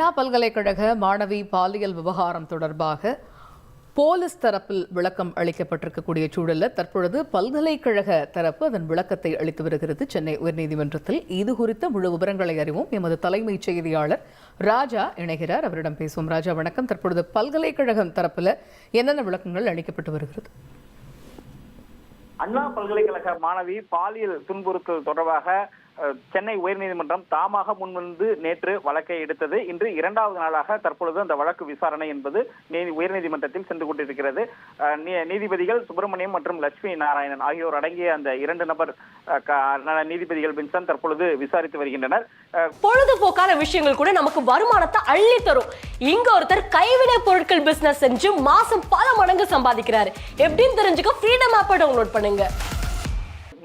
அண்ணா பல்கலைக்கழக மாணவி பாலியல் விவகாரம் தொடர்பாக போலீஸ் தரப்பில் விளக்கம் அளிக்கப்பட்டிருக்கக்கூடிய சூழலில் தற்பொழுது பல்கலைக்கழக தரப்பு அதன் விளக்கத்தை அளித்து வருகிறது சென்னை உயர்நீதிமன்றத்தில். இது குறித்த முழு விவரங்களை அறிவோம். எமது தலைமைச் செய்தியாளர் ராஜா இணைகிறார். அவரிடம் பேசுவோம். ராஜா வணக்கம். தற்பொழுது பல்கலைக்கழகம் தரப்பில் என்னென்ன விளக்கங்கள் அளிக்கப்பட்டு வருகிறது? அண்ணா பல்கலைக்கழக மாணவி பாலியல் துன்புறுத்தல் தொடர்பாக சென்னை உயர்நீதிமன்றம் தாமாக முன்வந்து நேற்று வழக்கை எடுத்தது. இன்று இரண்டாவது நாளாக தற்பொழுது அந்த வழக்கு விசாரணை என்பது உயர்நீதிமன்றத்தில் சென்று கொண்டிருக்கிறது. நீதிபதிகள் சுப்பிரமணியம் மற்றும் லட்சுமி நாராயணன் ஆகியோர் அடங்கிய அந்த இரண்டு நபர் நீதிபதிகள் பெஞ்ச் தற்பொழுது விசாரித்து வருகின்றனர். பொழுதுபோக்கான விஷயங்கள் கூட நமக்கு வருமானத்தை அள்ளி தரும். இங்க ஒருத்தர் கைவினை பொருட்கள் பிசினஸ் செஞ்சு மாசம் பல மடங்கு சம்பாதிக்கிறாரு. எப்படின்னு தெரிஞ்சுக்க ஃப்ரீடம் ஆப்பை டவுன்லோட் பண்ணுங்க.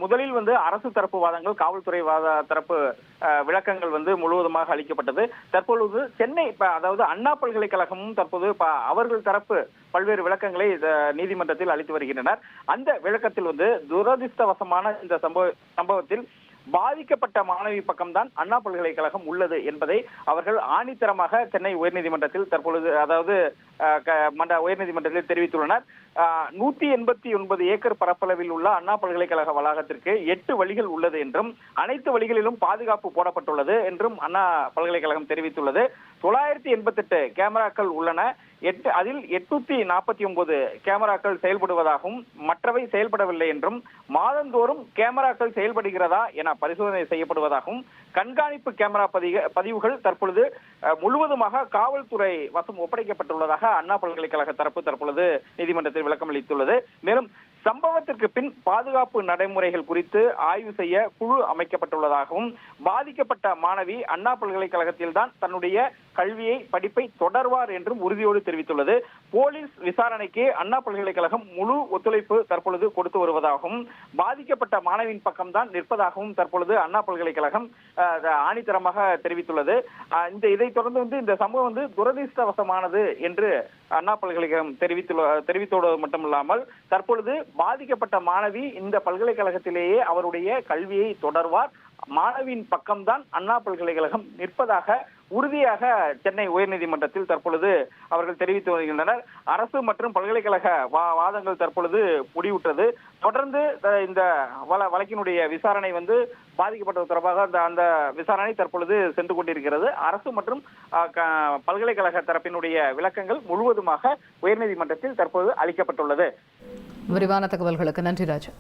முதலில் அரசு தரப்பு வாதங்கள், காவல்துறை தரப்பு விளக்கங்கள் முழுவதுமாக அளிக்கப்பட்டது. தற்பொழுது சென்னை அதாவது அண்ணா பல்கலைக்கழகமும் தற்போது அவர்கள் தரப்பு பல்வேறு விளக்கங்களை நீதிமன்றத்தில் அளித்து வருகின்றனர். அந்த விளக்கத்தில் துரதிர்ஷ்டவசமான இந்த சம்பவத்தில் பாதிக்கப்பட்ட மாணவி பக்கம்தான் அண்ணா பல்கலைக்கழகம் உள்ளது என்பதை அவர்கள் ஆணித்தரமாக சென்னை உயர்நீதிமன்றத்தில் தற்பொழுது உயர்நீதிமன்றத்தில் தெரிவித்துள்ளனர். 189 ஏக்கர் பரப்பளவில் உள்ள அண்ணா பல்கலைக்கழக வளாகத்திற்கு 8 வழிகள் உள்ளது என்றும் அனைத்து வழிகளிலும் பாதுகாப்பு போடப்பட்டுள்ளது என்றும் அண்ணா பல்கலைக்கழகம் தெரிவித்துள்ளது. 988 கேமராக்கள் உள்ளன. அதில் 849 கேமராக்கள் செயல்படுவதாகவும் மற்றவை செயல்படவில்லை என்றும் மாதந்தோறும் கேமராக்கள் செயல்படுகிறதா என பரிசோதனை செய்யப்படுவதாகவும் கண்காணிப்பு கேமரா பதிவுகள் தற்பொழுது முழுவதுமாக காவல்துறை வசம் ஒப்படைக்கப்பட்டுள்ளதாக அண்ணா பல்கலைக்கழக தரப்பு தற்பொழுது நீதிமன்றத்தில் விளக்கம் அளித்துள்ளது. மேலும் சம்பவத்திற்கு பின் பாதுகாப்பு நடைமுறைகள் குறித்து ஆய்வு செய்ய குழு அமைக்கப்பட்டுள்ளதாகவும் பாதிக்கப்பட்ட மாணவி அண்ணா பல்கலைக்கழகத்தில் தான் தன்னுடைய படிப்பை தொடர்வார் என்றும் உறுதியோடு தெரிவித்துள்ளது. போலீஸ் விசாரணைக்கு அண்ணா பல்கலைக்கழகம் முழு ஒத்துழைப்பு தற்பொழுது கொடுத்து வருவதாகவும் பாதிக்கப்பட்ட மாணவியின் பக்கம்தான் நிற்பதாகவும் தற்பொழுது அண்ணா பல்கலைக்கழகம் ஆணித்தரமாக தெரிவித்துள்ளது. இதை தொடர்ந்து இந்த சம்பவம் துரதிர்ஷ்டவசமானது என்று அண்ணா பல்கலைக்கழகம் தெரிவித்தோடு மட்டுமில்லாமல் தற்பொழுது பாதிக்கப்பட்ட மாணவி இந்த பல்கலைக்கழகத்திலேயே அவருடைய கல்வியை தொடர்வார், மாணவியின் பக்கம்தான் அண்ணா பல்கலைக்கழகம் நிற்பதாக உறுதியாக சென்னை உயர்நீதிமன்றத்தில் தற்பொழுது அவர்கள் தெரிவித்து வருகின்றனர். அரசு மற்றும் பல்கலைக்கழக வாதங்கள் தற்பொழுது முடிவுற்றது. தொடர்ந்து இந்த வழக்கினுடைய விசாரணை பாதிக்கப்பட்டது தொடர்பாக அந்த விசாரணை தற்பொழுது சென்று கொண்டிருக்கிறது. அரசு மற்றும் பல்கலைக்கழக தரப்பினுடைய விளக்கங்கள் முழுவதுமாக உயர்நீதிமன்றத்தில் தற்போது அளிக்கப்பட்டுள்ளது. விரிவான தகவல்களுக்கு நன்றி ராஜா.